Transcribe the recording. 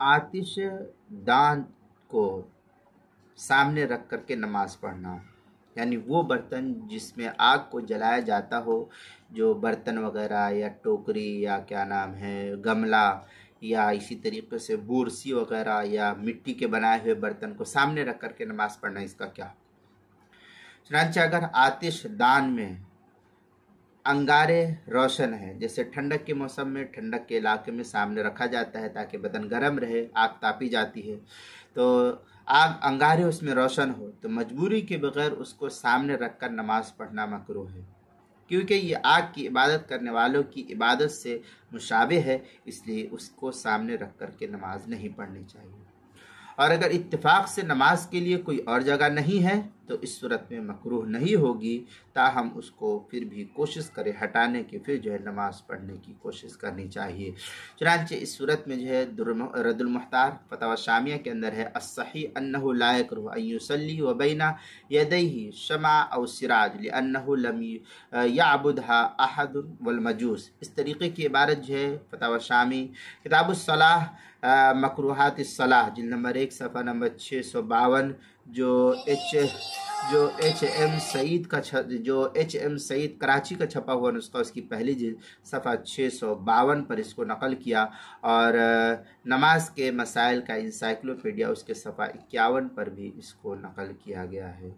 आतिश दान को सामने रख करके नमाज पढ़ना, यानी वो बर्तन जिसमें आग को जलाया जाता हो, जो बर्तन वगैरह या टोकरी या क्या नाम है गमला या इसी तरीके से बुरसी वगैरह या मिट्टी के बनाए हुए बर्तन को सामने रख करके नमाज पढ़ना, इसका क्या? चुनांचे अगर आतिश दान में अंगारे रोशन है, जैसे ठंडक के मौसम में ठंडक के इलाके में सामने रखा जाता है ताकि बदन गर्म रहे, आग तापी जाती है, तो आग अंगारे उसमें रोशन हो तो मजबूरी के बगैर उसको सामने रखकर नमाज पढ़ना मकरूह है, क्योंकि ये आग की इबादत करने वालों की इबादत से मुशाबे है, इसलिए उसको सामने रख कर के नमाज नहीं पढ़नी चाहिए। और अगर इत्तेफाक से नमाज के लिए कोई और जगह नहीं है तो इस सूरत में मकरूह नहीं होगी, ताहम उसको फिर भी कोशिश करे हटाने की, फिर जो है नमाज पढ़ने की कोशिश करनी चाहिए। चुनांचे इस सूरत में जो है रद्दुल मुख्तार फतवा शामिया के अंदर है, अस्सही अन्नहु ला यकरूह अन युसल्ली व बैना यदैहि शमा औ सिराज लिअन्नहु लम यअबुदहा अहदुन वल मजूस। इस तरीके की इबारत जो है फतवा शामी किताबुस सलाह मकरूहात सलाह जिल्द नंबर 1 सफ़ा नंबर 652 जो एच एम सईद कराची का छपा हुआ नुस्खा, उसकी पहली जिल्द सफ़ा 652 पर इसको नकल किया, और नमाज के मसाइल का इंसाइक्लोपीडिया उसके सफ़ा 51 पर भी इसको नकल किया गया है।